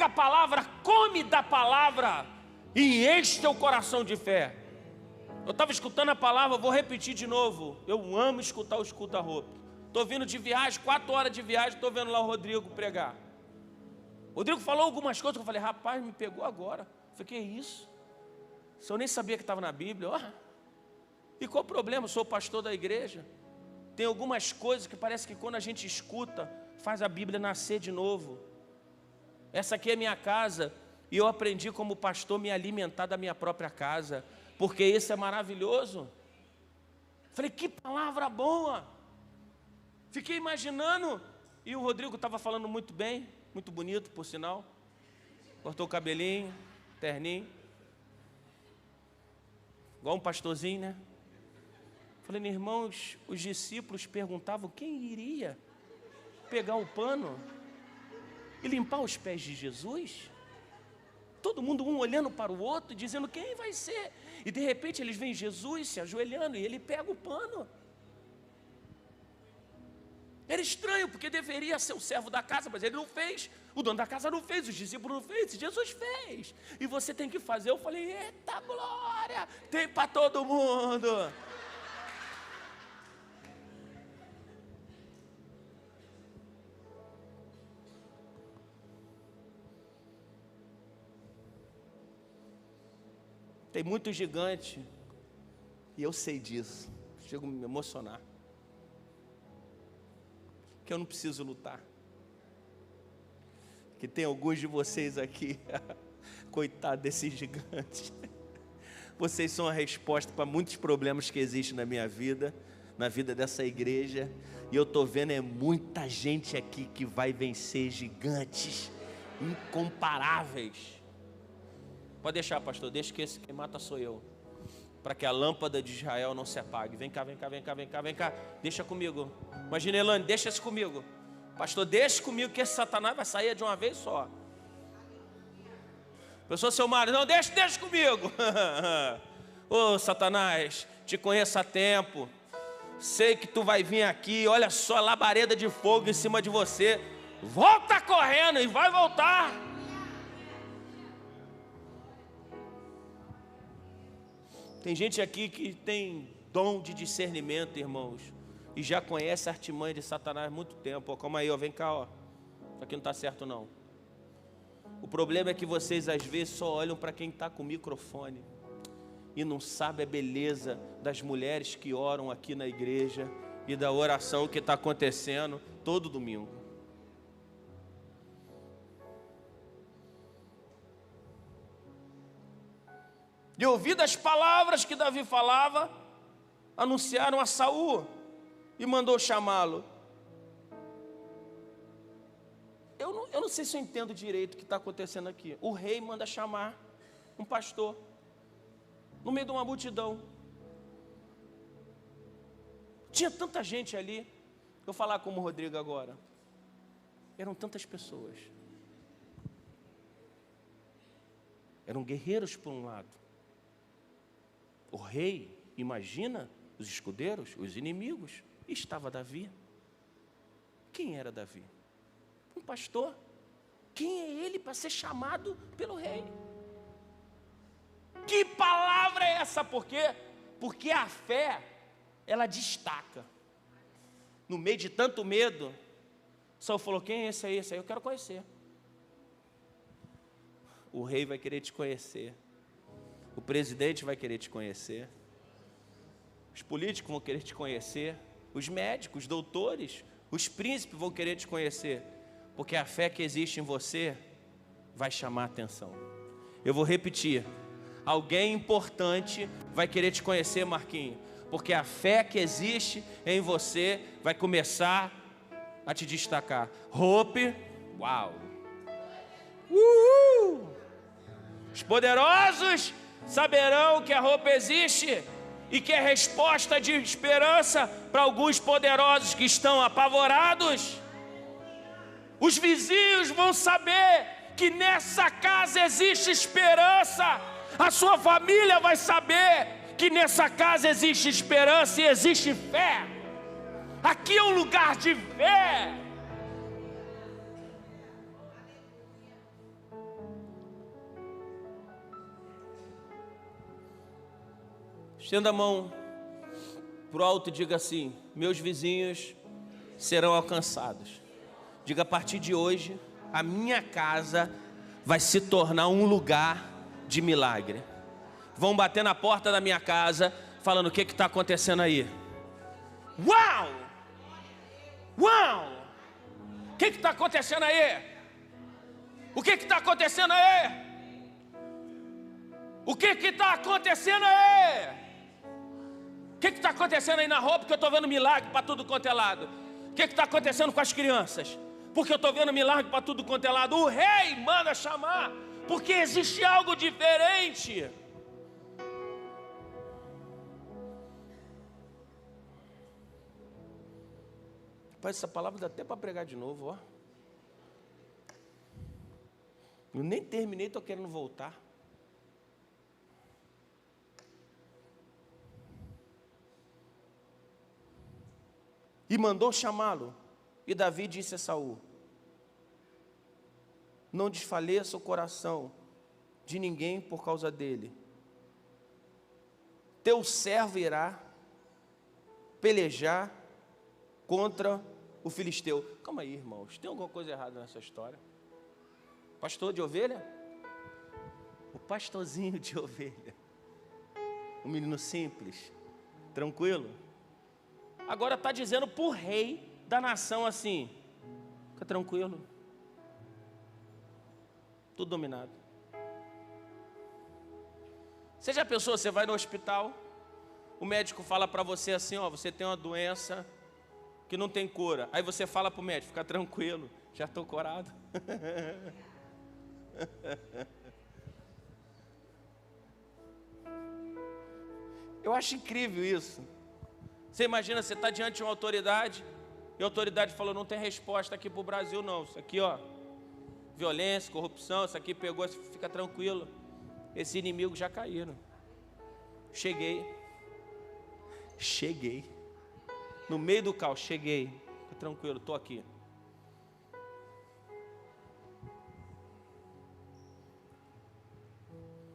pega a palavra, come da palavra e enche teu coração de fé. Eu estava escutando a palavra, vou repetir de novo. Eu amo escutar o escuta-roupa. Estou vindo de viagem, 4 horas de viagem, estou vendo lá o Rodrigo pregar. O Rodrigo falou algumas coisas que eu falei, rapaz, me pegou agora. Eu falei, que é isso? Se eu nem sabia que estava na Bíblia. Oh. E qual o problema? Eu sou pastor da igreja. Tem algumas coisas que parece que quando a gente escuta, faz a Bíblia nascer de novo. Essa aqui é minha casa e eu aprendi como pastor me alimentar da minha própria casa, porque isso é maravilhoso. Falei, que palavra boa. Fiquei imaginando, e o Rodrigo estava falando muito bem, muito bonito, por sinal. Cortou o cabelinho, terninho. Igual um pastorzinho, né? Falei, meus irmãos, os discípulos perguntavam quem iria pegar o pano e limpar os pés de Jesus. Todo mundo um olhando para o outro, dizendo quem vai ser. E de repente eles veem Jesus se ajoelhando e ele pega o pano. Era estranho, porque deveria ser o servo da casa, mas ele não fez. O dono da casa não fez, os discípulos não fez, Jesus fez. E você tem que fazer. Eu falei, eita glória, tem para todo mundo. Tem muito gigante, e eu sei disso, chego a me emocionar, que eu não preciso lutar, que tem alguns de vocês aqui, coitado desses gigantes, vocês são a resposta para muitos problemas que existem na minha vida, na vida dessa igreja, e eu estou vendo muita gente aqui que vai vencer gigantes incomparáveis. Pode deixar, pastor, deixa que esse quem mata sou eu, para que a lâmpada de Israel não se apague. Vem cá, vem cá, vem cá, vem cá, vem cá, deixa comigo. Imagina, Elane, deixa esse comigo. Pastor, deixa comigo que esse Satanás vai sair de uma vez só. Pessoa, seu marido, não, deixa comigo. Ô Satanás, te conheço há tempo, sei que tu vai vir aqui, olha só a labareda de fogo em cima de você. Volta correndo e vai voltar. Tem gente aqui que tem dom de discernimento, irmãos, e já conhece a artimanha de Satanás há muito tempo. Ó, calma aí, ó, vem cá, ó. Isso aqui não está certo não. O problema é que vocês às vezes só olham para quem está com o microfone e não sabem a beleza das mulheres que oram aqui na igreja e da oração que está acontecendo todo domingo. E ouvindo as palavras que Davi falava, anunciaram a Saul e mandou chamá-lo. Eu não sei se eu entendo direito o que está acontecendo aqui. O rei manda chamar um pastor no meio de uma multidão. Tinha tanta gente ali. Eu vou falar como o Rodrigo agora. Eram tantas pessoas. Eram guerreiros por um lado. O rei, imagina os escudeiros, os inimigos. E estava Davi. Quem era Davi? Um pastor. Quem é ele para ser chamado pelo rei? Que palavra é essa? Por quê? Porque a fé, ela destaca. No meio de tanto medo, Saul falou, quem é esse aí? Esse aí eu quero conhecer. O rei vai querer te conhecer. O presidente vai querer te conhecer. Os políticos vão querer te conhecer. Os médicos, os doutores, os príncipes vão querer te conhecer. Porque a fé que existe em você vai chamar a atenção. Eu vou repetir. Alguém importante vai querer te conhecer, Marquinhos. Porque a fé que existe em você vai começar a te destacar. Hope, uau. Os poderosos saberão que a roupa existe e que é resposta de esperança para alguns poderosos que estão apavorados. Os vizinhos vão saber que nessa casa existe esperança. A sua família vai saber que nessa casa existe esperança e existe fé. Aqui é um lugar de fé. Estenda a mão para o alto e diga assim: meus vizinhos serão alcançados. Diga: a partir de hoje, a minha casa vai se tornar um lugar de milagre. Vão bater na porta da minha casa, falando: o que está acontecendo aí? Uau! Uau! O que está acontecendo aí? O que está acontecendo aí? O que está acontecendo aí? O que está acontecendo aí na roupa? Porque eu estou vendo milagre para tudo quanto é lado. O que está acontecendo com as crianças? Porque eu estou vendo milagre para tudo quanto é lado. O rei manda chamar, porque existe algo diferente. Rapaz, essa palavra dá até para pregar de novo, ó. Eu nem terminei, estou querendo voltar. E mandou chamá-lo. E Davi disse a Saul: não desfaleça o coração de ninguém por causa dele. Teu servo irá pelejar contra o filisteu. Calma aí, irmãos, tem alguma coisa errada nessa história? Pastor de ovelha? O pastorzinho de ovelha. Um menino simples, tranquilo. Agora está dizendo para o rei da nação assim: fica tranquilo, tudo dominado. Você já pensou, você vai no hospital, o médico fala para você assim: ó, você tem uma doença que não tem cura. Aí você fala para o médico: fica tranquilo, já estou curado. Eu acho incrível isso. Você imagina, você está diante de uma autoridade, e a autoridade falou: não tem resposta aqui para o Brasil não. Isso aqui, ó, violência, corrupção, isso aqui pegou, fica tranquilo. Esses inimigos já caíram. Cheguei. No meio do caos, cheguei. Fica tranquilo, estou aqui.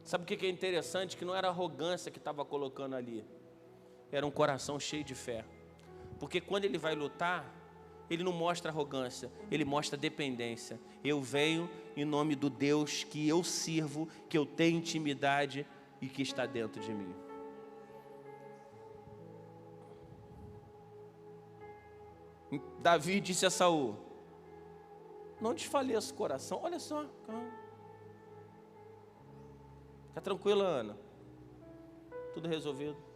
Sabe o que é interessante? Que não era arrogância que estava colocando ali. Era um coração cheio de fé. Porque quando ele vai lutar, ele não mostra arrogância, ele mostra dependência. Eu venho em nome do Deus que eu sirvo, que eu tenho intimidade e que está dentro de mim. Davi disse a Saul: não desfaleça o coração. Olha só, calma. Fica tranquila, Ana. Tudo resolvido.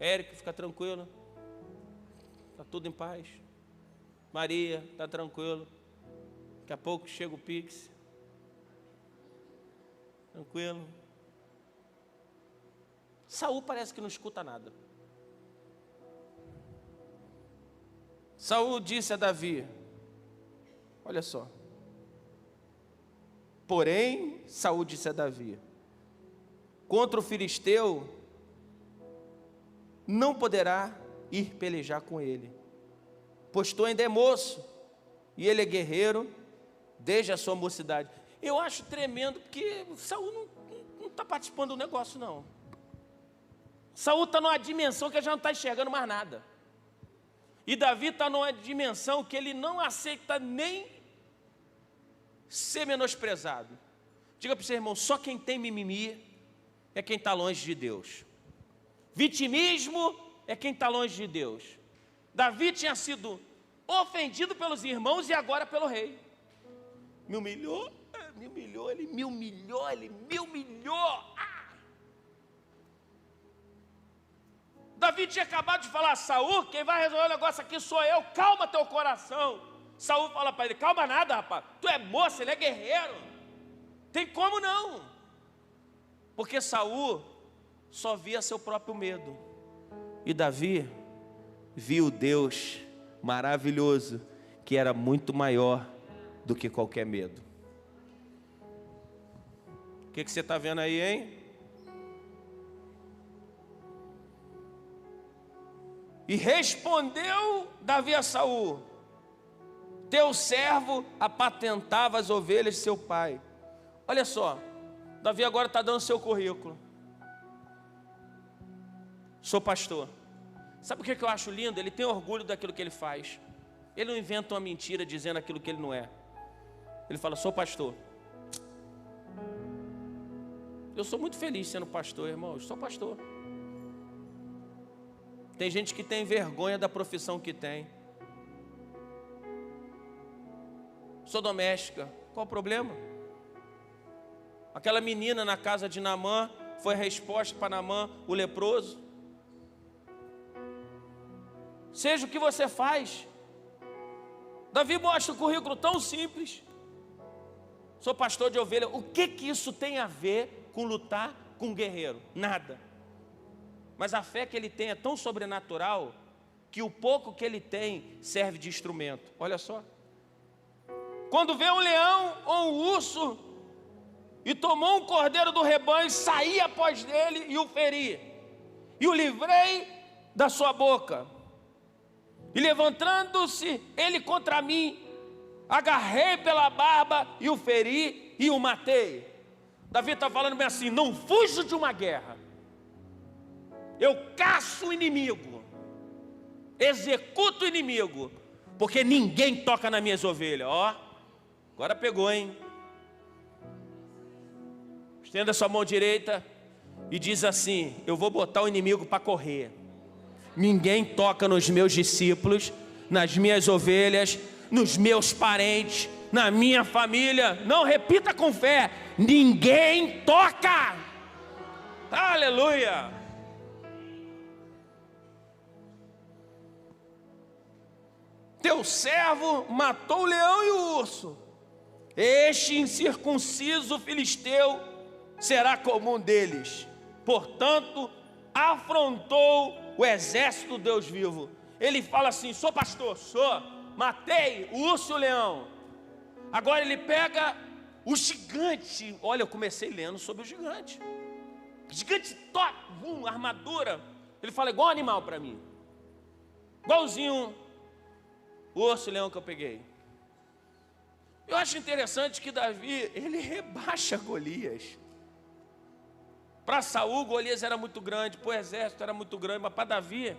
Érico, fica tranquilo. Está tudo em paz. Maria, está tranquilo. Daqui a pouco chega o Pix. Tranquilo. Saul parece que não escuta nada. Saul disse a Davi: olha só. Porém, Saul disse a Davi: contra o filisteu não poderá ir pelejar com ele, pois tu ainda é moço, e ele é guerreiro desde a sua mocidade. Eu acho tremendo, porque Saul não está participando do negócio, não. Saul está numa dimensão que ele já não está enxergando mais nada. E Davi está numa dimensão que ele não aceita nem ser menosprezado. Diga para o seu irmão: só quem tem mimimi é quem está longe de Deus. Vitimismo é quem está longe de Deus. Davi tinha sido ofendido pelos irmãos e agora pelo rei. Me humilhou, ele me humilhou. Davi tinha acabado de falar: Saul, quem vai resolver o negócio aqui sou eu, calma teu coração. Saul fala para ele: calma nada, rapaz, tu é moço, ele é guerreiro, tem como não? Porque Saul só via seu próprio medo, e Davi viu Deus maravilhoso, que era muito maior do que qualquer medo. O que você está vendo aí, hein? E respondeu Davi a Saul: teu servo apacentava as ovelhas de seu pai. Olha só, Davi agora está dando seu currículo. Sou pastor. Sabe o que eu acho lindo? Ele tem orgulho daquilo que ele faz. Ele não inventa uma mentira dizendo aquilo que ele não é. Ele fala, sou pastor. Eu sou muito feliz sendo pastor, irmão. Eu sou pastor. Tem gente que tem vergonha da profissão que tem. Sou doméstica. Qual o problema? Aquela menina na casa de Naamã foi a resposta para Naamã, o leproso. Seja o que você faz. Davi mostra um currículo tão simples. Sou pastor de ovelha. O que isso tem a ver com lutar com um guerreiro? Nada. Mas a fé que ele tem é tão sobrenatural que o pouco que ele tem serve de instrumento. Olha só. Quando vê um leão ou um urso e tomou um cordeiro do rebanho, saí após dele e o feri, e o livrei da sua boca. E levantando-se ele contra mim, agarrei pela barba e o feri e o matei. Davi está falando bem assim, não fujo de uma guerra. Eu caço o inimigo, executo o inimigo, porque ninguém toca nas minhas ovelhas. Ó, agora pegou, hein? Estenda sua mão direita e diz assim, eu vou botar o inimigo para correr. Ninguém toca nos meus discípulos, nas minhas ovelhas, nos meus parentes, na minha família. Não, repita com fé, ninguém toca. Aleluia. Teu servo matou o leão e o urso. Este incircunciso filisteu será comum deles. Portanto, afrontou o exército do Deus vivo. Ele fala assim, sou pastor, sou, matei o urso e o leão. Agora ele pega o gigante. Olha, eu comecei lendo sobre o gigante. Gigante top, armadura. Ele fala igual animal para mim. Igualzinho o urso e o leão que eu peguei. Eu acho interessante que Davi, ele rebaixa Golias. Para Saul, Golias era muito grande, para o exército era muito grande, mas para Davi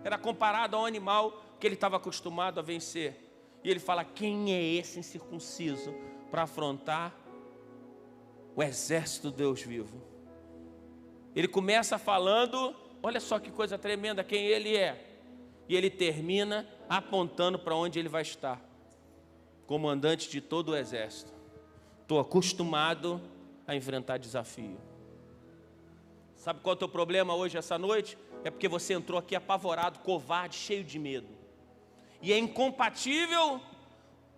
era comparado ao animal que ele estava acostumado a vencer. E ele fala, quem é esse incircunciso para afrontar o exército do Deus vivo? Ele começa falando, olha só que coisa tremenda, quem ele é. E ele termina apontando para onde ele vai estar. Comandante de todo o exército. Estou acostumado a enfrentar desafio. Sabe qual é o teu problema hoje, essa noite? É porque você entrou aqui apavorado, covarde, cheio de medo. E é incompatível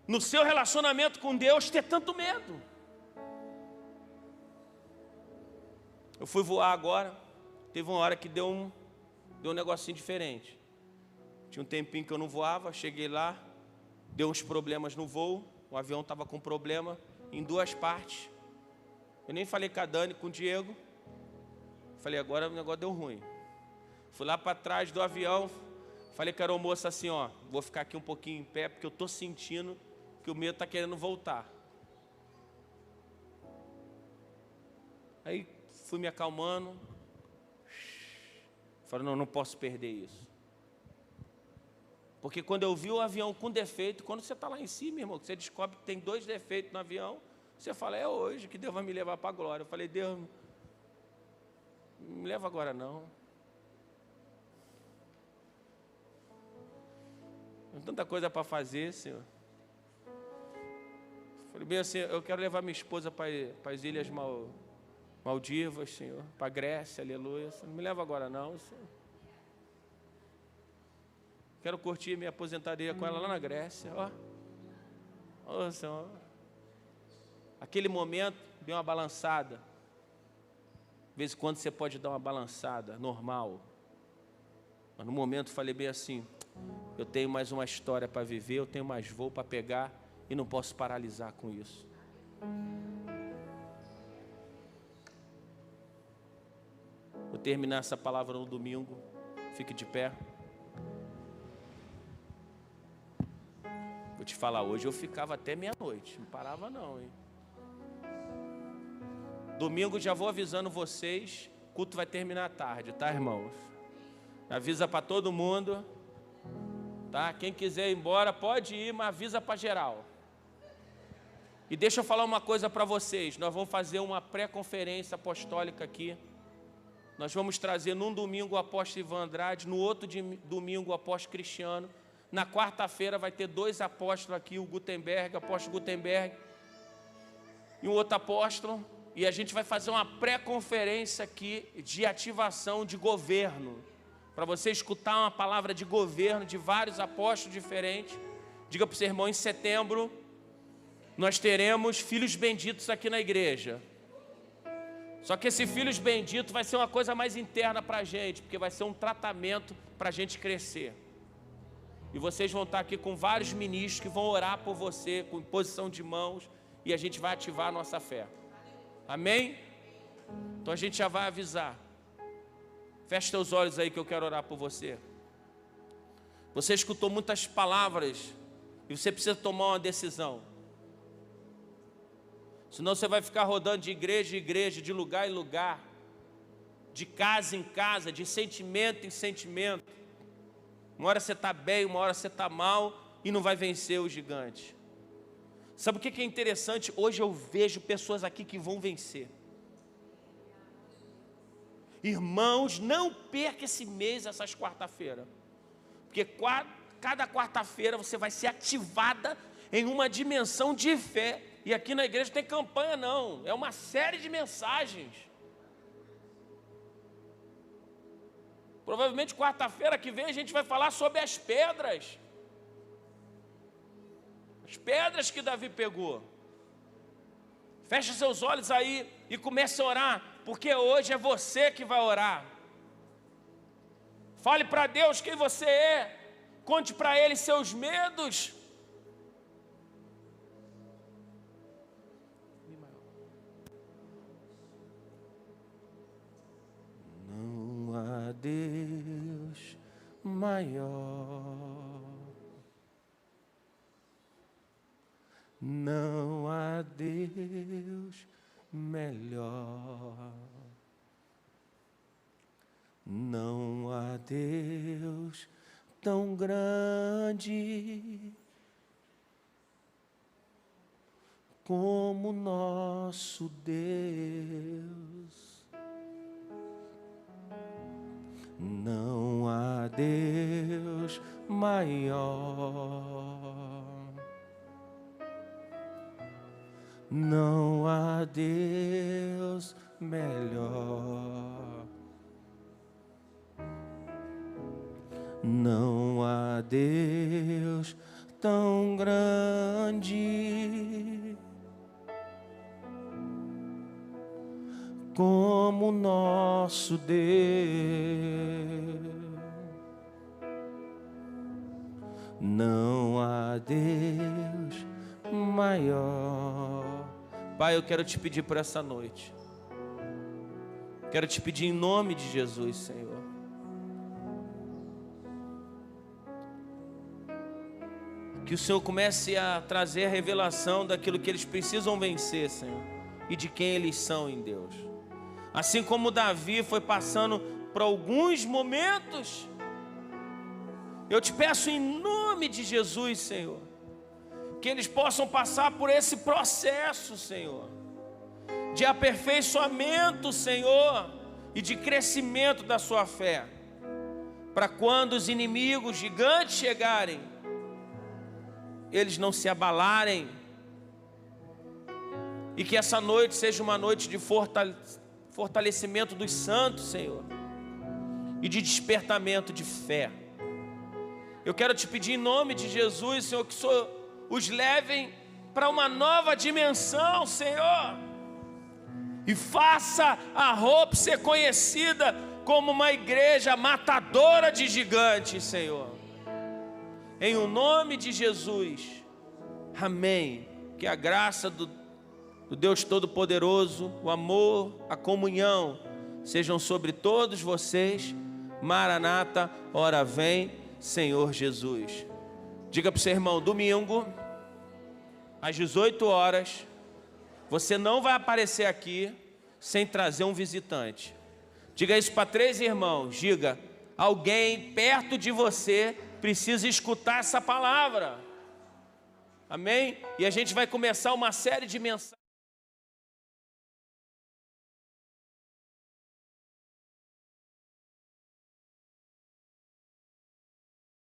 no seu relacionamento com Deus ter tanto medo. Eu fui voar agora, teve uma hora que deu um negocinho diferente. Tinha um tempinho que eu não voava, cheguei lá, deu uns problemas no voo, o avião estava com problema em duas partes. Eu nem falei com a Dani, com o Diego. Falei, agora o negócio deu ruim. Fui lá para trás do avião, falei com a aeromoça assim, ó, vou ficar aqui um pouquinho em pé, porque eu estou sentindo que o medo está querendo voltar. Aí fui me acalmando. Falei, não posso perder isso. Porque quando eu vi o avião com defeito, quando você está lá em cima, irmão, que você descobre que tem 2 defeitos no avião, você fala, é hoje que Deus vai me levar para a glória. Eu falei, Deus, não me leva agora não. Tem tanta coisa para fazer, Senhor. Falei bem assim, eu quero levar minha esposa para as Ilhas Maldivas, Senhor, para a Grécia, aleluia. Não me leva agora não, Senhor. Quero curtir minha aposentadoria com ela lá na Grécia, ó. Senhor. Aquele momento, deu uma balançada. De vez em quando você pode dar uma balançada, normal. Mas no momento falei bem assim, eu tenho mais uma história para viver, eu tenho mais voo para pegar e não posso paralisar com isso. Vou terminar essa palavra no domingo. Fique de pé. Vou te falar, hoje eu ficava até meia-noite, não parava não, hein? Domingo já vou avisando vocês, o culto vai terminar à tarde, tá, irmãos? Avisa para todo mundo, tá? Quem quiser ir embora pode ir, mas avisa para geral. E deixa eu falar uma coisa para vocês. Nós vamos fazer uma pré-conferência apostólica aqui. Nós vamos trazer num domingo o apóstolo Ivan Andrade, no outro domingo o apóstolo Cristiano. Na quarta-feira vai ter 2 apóstolos aqui, o Gutenberg, o apóstolo Gutenberg, e um outro apóstolo. E a gente vai fazer uma pré-conferência aqui de ativação de governo, para você escutar uma palavra de governo de vários apóstolos diferentes. Diga para o seu irmão, em setembro nós teremos filhos benditos aqui na igreja. Só que esse filhos benditos vai ser uma coisa mais interna para a gente, porque vai ser um tratamento para a gente crescer. E vocês vão estar aqui com vários ministros que vão orar por você, com imposição de mãos, e a gente vai ativar a nossa fé. Amém? Então a gente já vai avisar. Feche teus olhos aí que eu quero orar por você. Você escutou muitas palavras e você precisa tomar uma decisão. Senão você vai ficar rodando de igreja em igreja, de lugar em lugar, de casa em casa, de sentimento em sentimento. Uma hora você está bem, uma hora você está mal e não vai vencer o gigante. Sabe o que é interessante? Hoje eu vejo pessoas aqui que vão vencer. Irmãos, não perca esse mês, essas quarta-feiras. Porque cada quarta-feira você vai ser ativada em uma dimensão de fé. E aqui na igreja não tem campanha não, é uma série de mensagens. Provavelmente quarta-feira que vem a gente vai falar sobre as pedras. As pedras que Davi pegou. Feche seus olhos aí e comece a orar, porque hoje é você que vai orar. Fale para Deus quem você é. Conte para Ele seus medos. Não há Deus maior. Não há Deus melhor. Não há Deus tão grande como nosso Deus. Não há Deus maior. Não há Deus melhor. Não há Deus tão grande como nosso Deus. Não há Deus maior. Pai, eu quero te pedir por essa noite. Quero te pedir em nome de Jesus, Senhor. Que o Senhor comece a trazer a revelação daquilo que eles precisam vencer, Senhor, e de quem eles são em Deus. Assim como Davi foi passando por alguns momentos, eu te peço em nome de Jesus, Senhor, que eles possam passar por esse processo, Senhor, de aperfeiçoamento, Senhor, e de crescimento da sua fé, para quando os inimigos gigantes chegarem, eles não se abalarem, e que essa noite seja uma noite de fortalecimento dos santos, Senhor, e de despertamento de fé. Eu quero te pedir em nome de Jesus, Senhor, que o Senhor os levem para uma nova dimensão, Senhor, e faça a Hope ser conhecida como uma igreja matadora de gigantes, Senhor, em o nome de Jesus, amém. Que a graça do Deus Todo-Poderoso, o amor, a comunhão sejam sobre todos vocês. Maranata, ora vem, Senhor Jesus. Diga para o seu irmão, domingo, às 18 horas, você não vai aparecer aqui sem trazer um visitante. Diga isso para 3 irmãos, diga, Alguém perto de você precisa escutar essa palavra. Amém? E a gente vai começar uma série de mensagens.